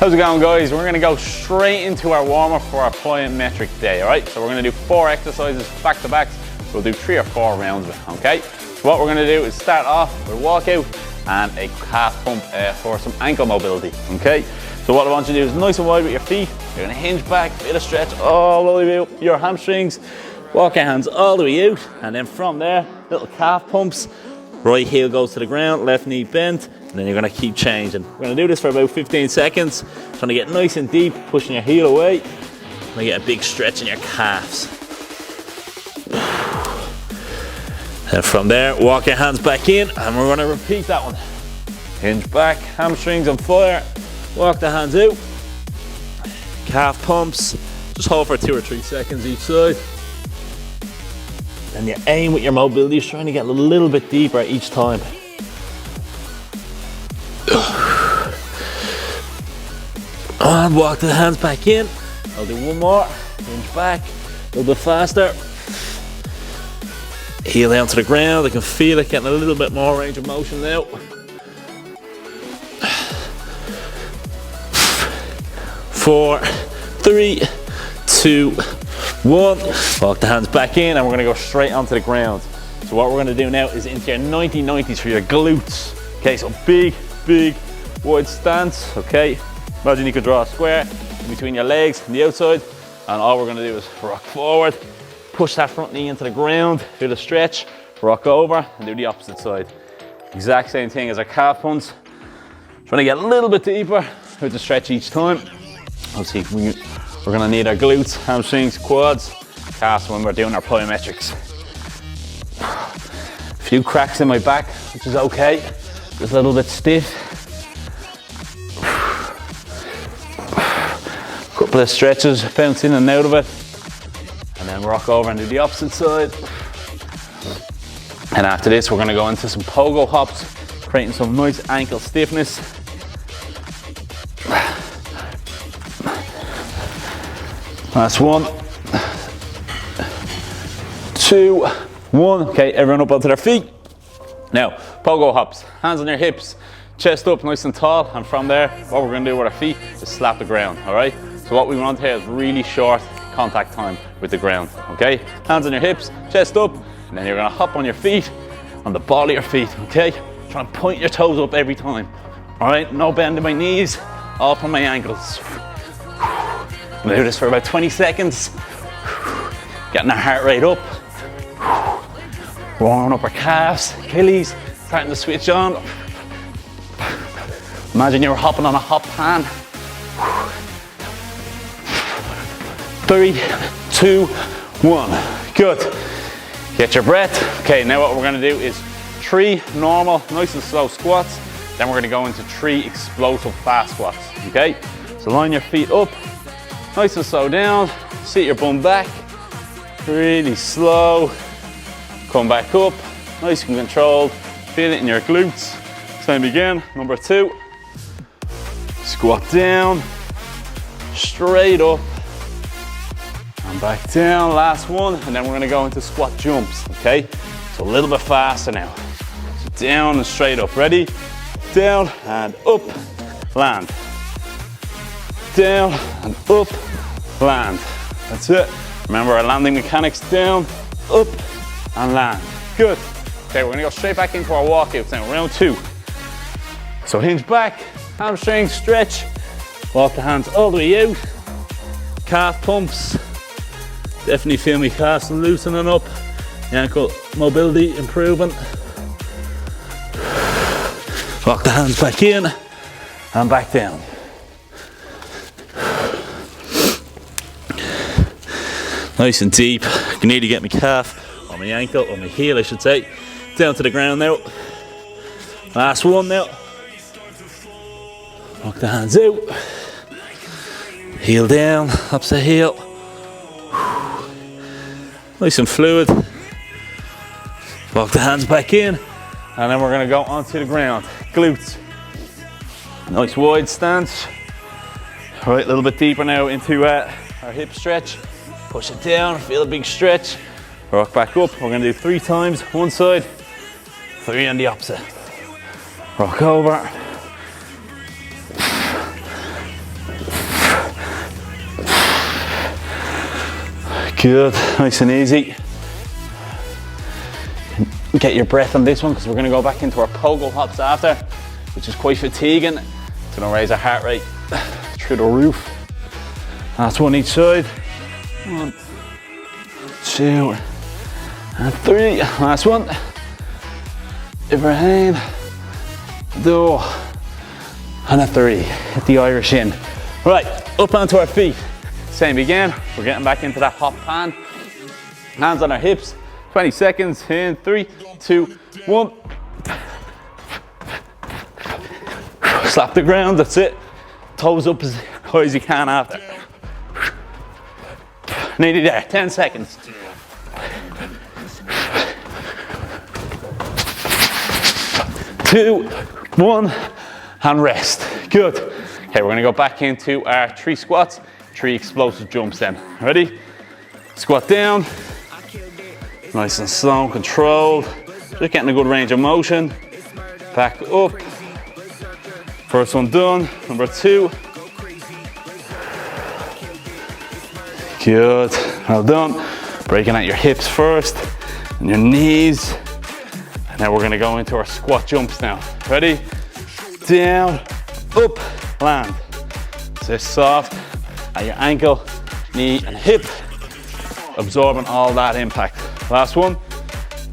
How's it going, guys? We're gonna go straight into our warm-up for our plyometric day, all right? So we're gonna do 4 exercises back to backs. We'll do 3 or 4 rounds of it, okay? So what we're gonna do is start off with a walkout and a calf pump for some ankle mobility, okay? So what I want you to do is nice and wide with your feet. You're gonna hinge back, feel a stretch all the way up your hamstrings. Walk your hands all the way out, and then from there, little calf pumps. Right heel goes to the ground, left knee bent, and then you're gonna keep changing. We're gonna do this for about 15 seconds. Trying to get nice and deep, pushing your heel away. And get a big stretch in your calves. And from there, walk your hands back in, and we're gonna repeat that one. Hinge back, hamstrings on fire. Walk the hands out. Calf pumps. Just hold for 2 or 3 seconds each side. And you aim with your mobility, is trying to get a little bit deeper each time. And walk the hands back in. I'll do one more. Hinge back, a little bit faster. Heel down to the ground. I can feel it getting a little bit more range of motion now. 4, 3, 2, 1. Walk the hands back in, and we're gonna go straight onto the ground. So what we're gonna do now is into your 90-90s for your glutes. Okay, so big, wide stance, okay? Imagine you could draw a square in between your legs and the outside, and all we're gonna do is rock forward, push that front knee into the ground, do the stretch, rock over, and do the opposite side. Exact same thing as our calf pumps. Trying to get a little bit deeper with the stretch each time. Obviously, we're gonna need our glutes, hamstrings, quads, calves when we're doing our plyometrics. A few cracks in my back, which is okay. Just a little bit stiff. Couple of stretches, bounce in and out of it. And then rock over and do the opposite side. And after this, we're gonna go into some pogo hops, creating some nice ankle stiffness. Last 1, 2, 1. Okay, everyone up onto their feet. Now, pogo hops, hands on your hips, chest up nice and tall, and from there, what we're gonna do with our feet is slap the ground, all right? So what we want here is really short contact time with the ground, okay? Hands on your hips, chest up, and then you're gonna hop on your feet, on the ball of your feet, okay? Try and point your toes up every time, all right? No bend in my knees, all from my ankles. I'm gonna do this for about 20 seconds. Getting our heart rate up. Warming up our calves, Achilles, starting to switch on. Imagine you were hopping on a hop pan. 3, 2, 1. Good. Get your breath. Okay, now what we're gonna do is 3 normal, nice and slow squats. Then we're gonna go into 3 explosive fast squats, okay? So line your feet up. Nice and slow down, sit your bum back, really slow, come back up, nice and controlled, feel it in your glutes. Same again, number 2, squat down, straight up, and back down, last one, and then we're gonna go into squat jumps, okay? So a little bit faster now. So down and straight up, ready? Down and up, land. Down and up, land. That's it. Remember our landing mechanics, down, up, and land. Good. Okay, we're gonna go straight back into our walkouts now, round 2. So hinge back, hamstrings, stretch, walk the hands all the way out, calf pumps. Definitely feel my calves loosening up, the ankle mobility improving. Walk the hands back in and back down. Nice and deep. I need to get my calf, or my ankle, or my heel I should say, down to the ground now. Last one now. Walk the hands out. Heel down, opposite heel. Nice and fluid. Walk the hands back in, and then we're gonna go onto the ground. Glutes. Nice wide stance. All right, a little bit deeper now into our hip stretch. Push it down, feel a big stretch. Rock back up. We're gonna do 3 times, one side, 3 on the opposite. Rock over. Good, nice and easy. Get your breath on this one because we're going to go back into our pogo hops after, which is quite fatiguing. It's going to raise our heart rate through the roof. That's one each side. 1, 2, and 3. Last one. Overhand. 2, and a 3. Hit the Irish in. Right, up onto our feet. Same again. We're getting back into that hop pan. Hands on our hips. 20 seconds in 3, 2, 1. Slap the ground, that's it. Toes up as high as you can after. Nearly there, 10 seconds. 2, 1, and rest. Good. Okay, we're gonna go back into our 3 squats, 3 explosive jumps then. Ready? Squat down. Nice and slow, controlled. Just getting a good range of motion. Back up. First one done. Number 2. Good. Well done. Breaking out your hips first and your knees. And now we're going to go into our squat jumps now. Ready? Down, up, land. So soft at your ankle, knee, and hip. Absorbing all that impact. Last one,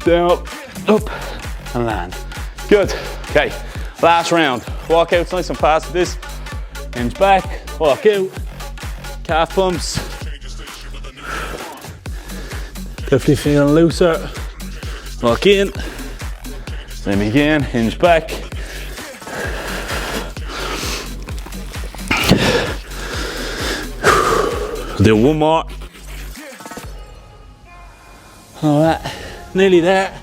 down, up, and land. Good, okay, last round. Walk out nice and fast with this. Hinge back, walk out, calf pumps. Definitely feeling looser. Walk in, same again, hinge back. Do one more. All right, nearly there.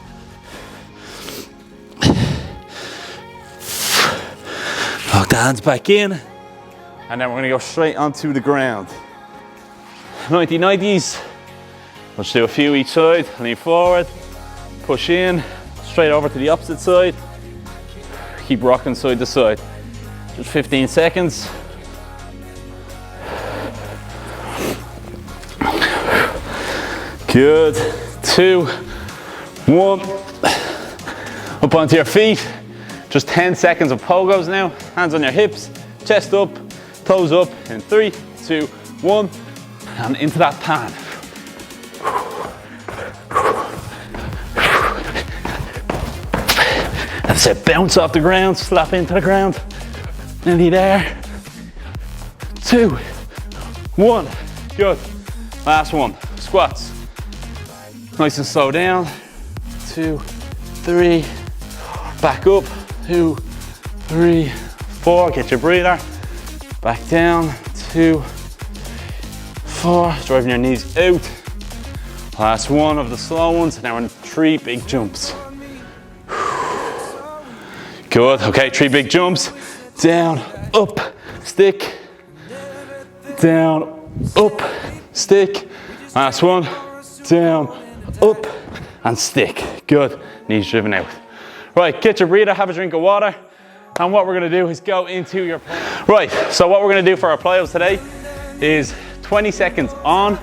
Lock the hands back in. And then we're gonna go straight onto the ground. 90-90s. Let's do a few each side. Lean forward, push in, straight over to the opposite side. Keep rocking side to side. Just 15 seconds. Good. 2, 1. Up onto your feet. Just 10 seconds of pogos now. Hands on your hips, chest up, toes up in 3, 2, 1. And into that pan. That's it. Bounce off the ground, slap into the ground. Nearly there. 2, 1. Good. Last one. Squats. Nice and slow down. 2, 3. Back up. 2, 3, 4. Get your breather. Back down. 2, 4. Driving your knees out. Last one of the slow ones. Now we're in 3 big jumps. Good. Okay, 3 big jumps. Down, up, stick. Down, up, stick. Last one. Down, up, and stick. Good. Knees driven out. Right, get your breather, have a drink of water. And what we're gonna do is go into your plyo. Right, so what we're gonna do for our plyos today is 20 seconds on,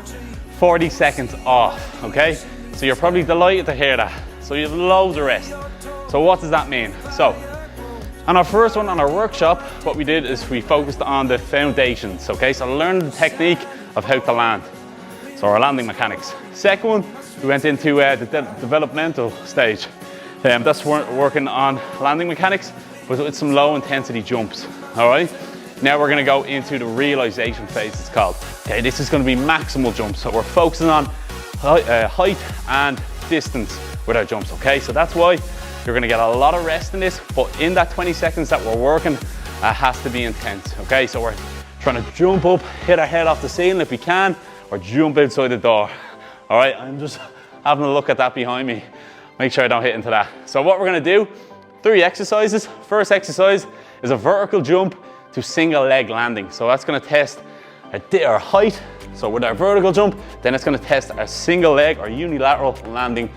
40 seconds off, okay? So you're probably delighted to hear that. So you have loads of rest. So what does that mean? So, on our first one, on our workshop, what we did is we focused on the foundations, okay? So learn the technique of how to land. So our landing mechanics. Second one, we went into the developmental stage. That's working on landing mechanics, but with some low intensity jumps, all right? Now we're gonna go into the realization phase, it's called. Okay, this is gonna be maximal jumps. So we're focusing on height and distance with our jumps, okay? So that's why you're gonna get a lot of rest in this, but in that 20 seconds that we're working, it has to be intense, okay? So we're trying to jump up, hit our head off the ceiling if we can, or jump outside the door. All right, I'm just having a look at that behind me. Make sure I don't hit into that. So what we're gonna do, 3 exercises. First exercise is a vertical jump to single leg landing. So that's gonna test our height. So with our vertical jump, then it's gonna test our single leg or unilateral landing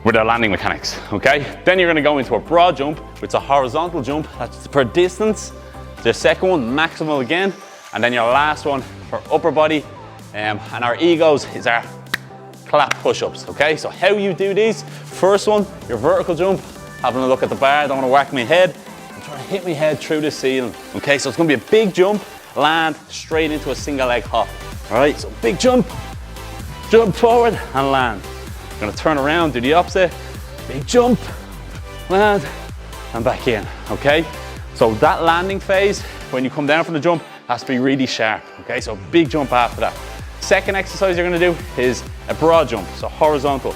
with our landing mechanics, okay? Then you're gonna go into a broad jump, which is a horizontal jump, that's per distance. The second one, maximal again. And then your last one for upper body And our egos is our clap push-ups, okay? So how you do these, first one, your vertical jump, having a look at the bar, don't wanna whack my head. I'm trying to hit my head through the ceiling, okay? So it's gonna be a big jump, land straight into a single leg hop, all right? So big jump, jump forward and land. I'm gonna turn around, do the opposite, big jump, land, and back in, okay? So that landing phase, when you come down from the jump, has to be really sharp, okay? So big jump after that. Second exercise you're gonna do is a broad jump, so horizontal.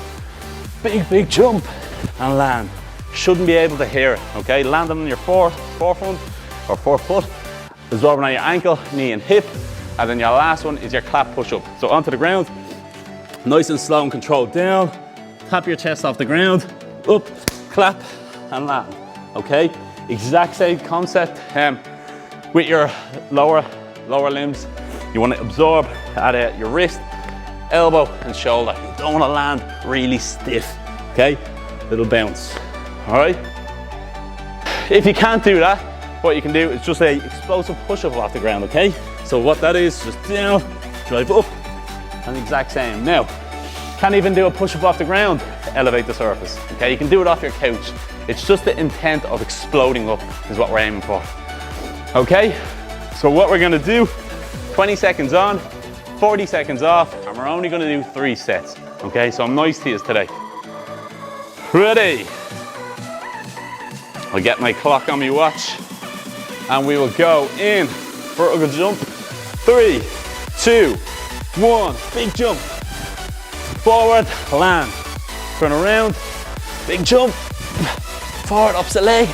Big jump and land. Shouldn't be able to hear it, okay? Landing on your forefront or forefoot, absorbing on your ankle, knee and hip, and then your last one is your clap push-up. So onto the ground, nice and slow and controlled down, tap your chest off the ground, up, clap, and land, okay? Exact same concept with your lower limbs. You want to absorb at your wrist, elbow, and shoulder. You don't want to land really stiff, okay? Little bounce, all right? If you can't do that, what you can do is just a explosive push-up off the ground, okay? So what that is, just down, drive up, and the exact same. Now, can't even do a push-up off the ground, elevate the surface, okay? You can do it off your couch. It's just the intent of exploding up is what we're aiming for, okay? So what we're gonna do, 20 seconds on, 40 seconds off, and we're only gonna do 3 sets, okay? So I'm nice to you today. Ready? I'll get my clock on my watch, and we will go in, vertical jump, 3, 2, 1, big jump, forward, land, turn around, big jump, forward, opposite leg,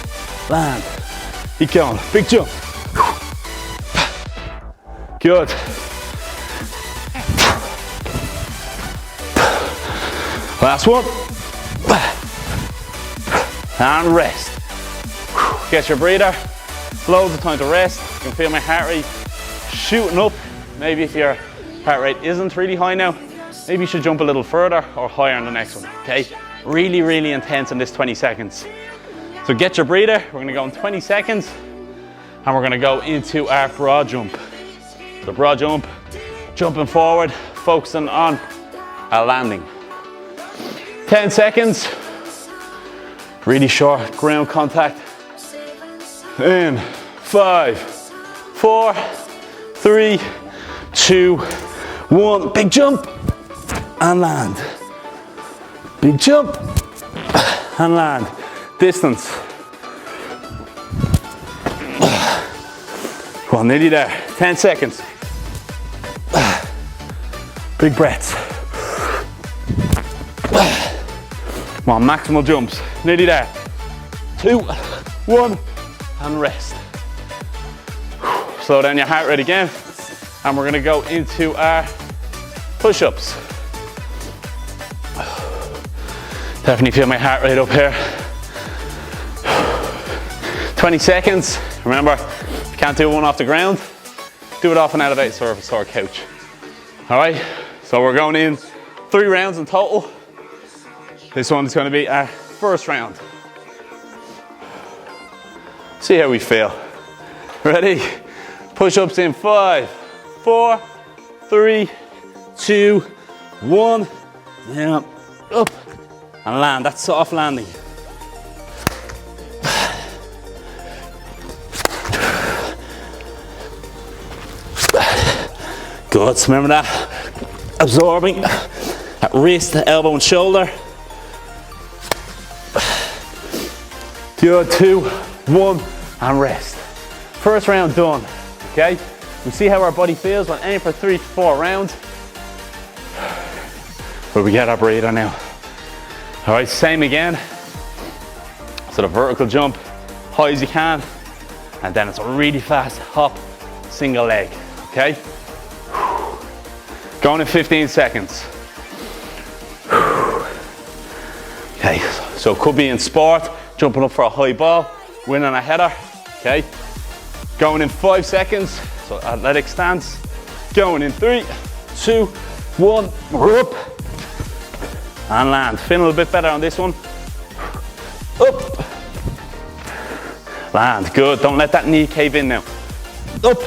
land, keep going, big jump. Good. Last one. And rest. Get your breather. Loads of time to rest. You can feel my heart rate shooting up. Maybe if your heart rate isn't really high now, maybe you should jump a little further or higher on the next one, okay? Really, really intense in this 20 seconds. So get your breather. We're gonna go in 20 seconds and we're gonna go into our broad jump. The broad jump, jumping forward, focusing on a landing. 10 seconds, really short ground contact. In 5, 4, 3, 2, 1, big jump and land. Big jump and land. Distance. Well, nearly there, 10 seconds. Big breaths. Come on, maximal jumps. Nearly there. 2, 1, and rest. Slow down your heart rate again. And we're gonna go into our push-ups. Definitely feel my heart rate up here. 20 seconds. Remember, if you can't do one off the ground, do it off an elevated surface or a couch. All right, so we're going in 3 rounds in total. This one is going to be our first round. See how we feel. Ready? Push-ups in 5, 4, 3, 2, 1. Down, up, and land. That soft landing. Good, so remember that, absorbing at wrist, elbow and shoulder. Good, 2, 1, and rest. First round done, okay? We see how our body feels. We'll aim for 3 to 4 rounds. But we get our breather now. All right, same again. So the vertical jump, high as you can, and then it's a really fast hop, single leg, okay? Going in 15 seconds. Okay, so it could be in sport, jumping up for a high ball, winning a header, okay? Going in 5 seconds, so athletic stance. Going in 3, 2, 1, we're up. And land. Feeling a little bit better on this one. Up. Land, good. Don't let that knee cave in now. Up.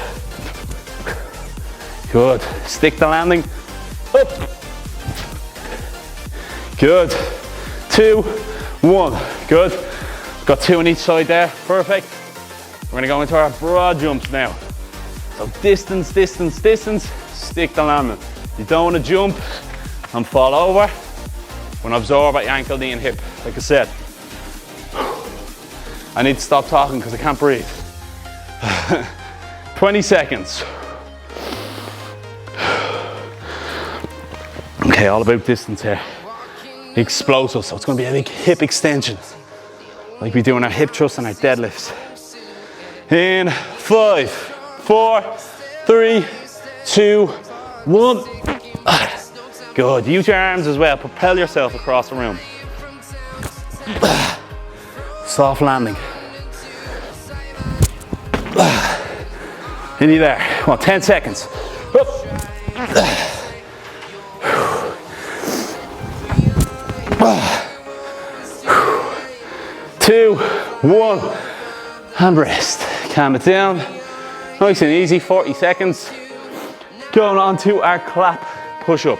Good. Stick the landing. Up. Good. 2, 1. Good. Got 2 on each side there. Perfect. We're gonna go into our broad jumps now. So distance, distance, distance. Stick the landing. You don't want to jump and fall over. When absorb at your ankle, knee and hip. Like I said. I need to stop talking because I can't breathe. 20 seconds. Okay, all about distance here. Explosive, so it's going to be a big hip extension. Like we do in our hip thrusts and our deadlifts. In 5, 4, 3, 2, 1. Good, use your arms as well. Propel yourself across the room. Soft landing. Nearly there. Come on, 10 seconds. Up. 2, 1, and rest. Calm it down. Nice and easy, 40 seconds. Going on to our clap push-up.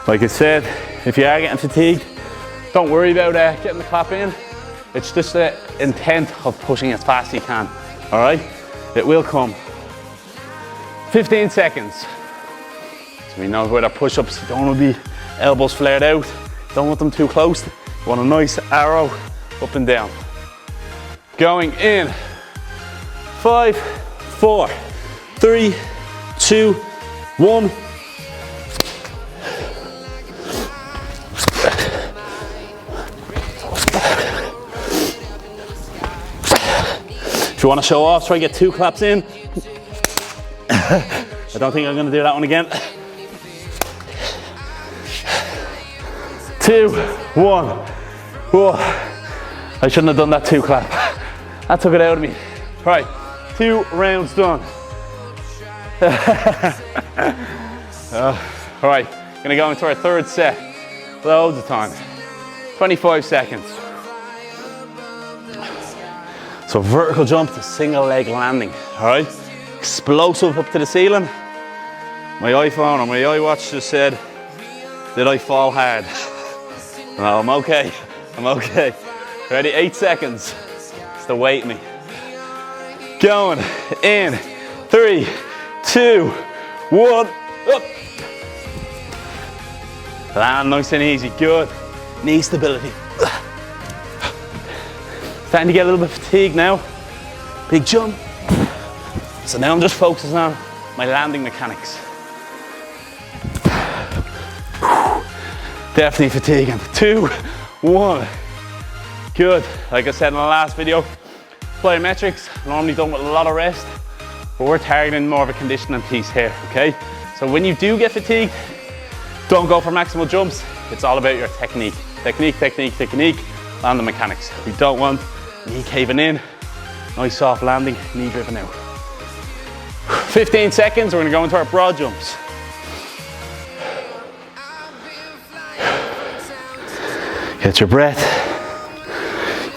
Like I said, if you are getting fatigued, don't worry about getting the clap in. It's just the intent of pushing as fast as you can, all right? It will come. 15 seconds. So we know with our push-ups, you don't want to be elbows flared out. Don't want them too close. You want a nice arrow up and down. Going in. 5, 4, 3, 2, 1. If you want to show off, try and get 2 claps in. I don't think I'm going to do that one again. 2, 1. Whoa. I shouldn't have done that 2 clap. That took it out of me. Right, 2 rounds done. All right, gonna go into our 3rd set. Loads of time. 25 seconds. So vertical jump to single leg landing, all right? Explosive up to the ceiling. My iPhone or my iWatch just said, did I fall hard? No, I'm okay, I'm okay. Ready, 8 seconds. Still wait me. Going in, 3, 2, 1, up. Land nice and easy, good. Knee stability. Starting to get a little bit fatigued now. Big jump. So now I'm just focusing on my landing mechanics. Definitely fatiguing. 2, 1. Good. Like I said in the last video, plyometrics, normally done with a lot of rest, but we're targeting more of a conditioning piece here, okay? So when you do get fatigued, don't go for maximal jumps. It's all about your technique. Technique, technique, technique, landing mechanics. We don't want knee caving in, nice soft landing, knee driven out. 15 seconds, we're gonna go into our broad jumps. Get your breath.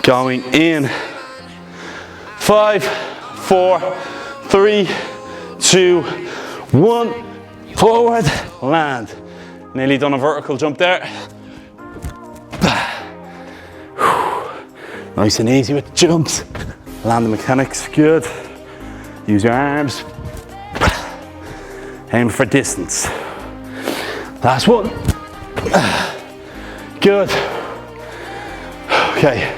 Going in. 5, 4, 3, 2, 1. Forward, land. Nearly done a vertical jump there. Nice and easy with the jumps. Landing mechanics, good. Use your arms. Aim for distance. Last one. Good. Okay,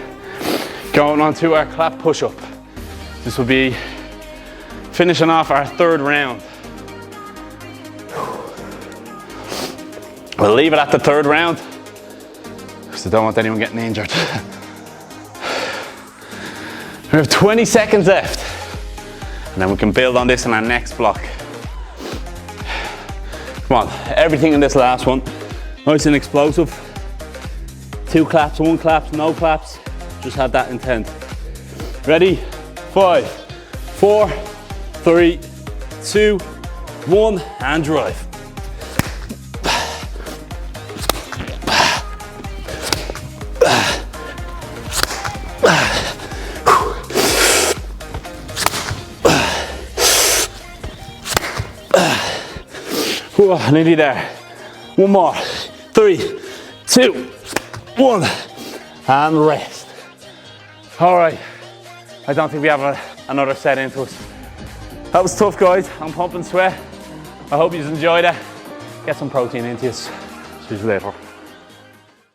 going on to our clap push-up. This will be finishing off our 3rd round. We'll leave it at the 3rd round because I don't want anyone getting injured. We have 20 seconds left and then we can build on this in our next block. Come on, everything in this last one, nice and explosive. 2 claps, 1 claps, no claps, just have that intent. Ready? 5, 4, 3, 2, 1, and drive. Nearly there. One more. 3, 2, 1. And rest. All right. I don't think we have another set into us. That was tough, guys. I'm pumping sweat. I hope you enjoyed it. Get some protein into you. See you later.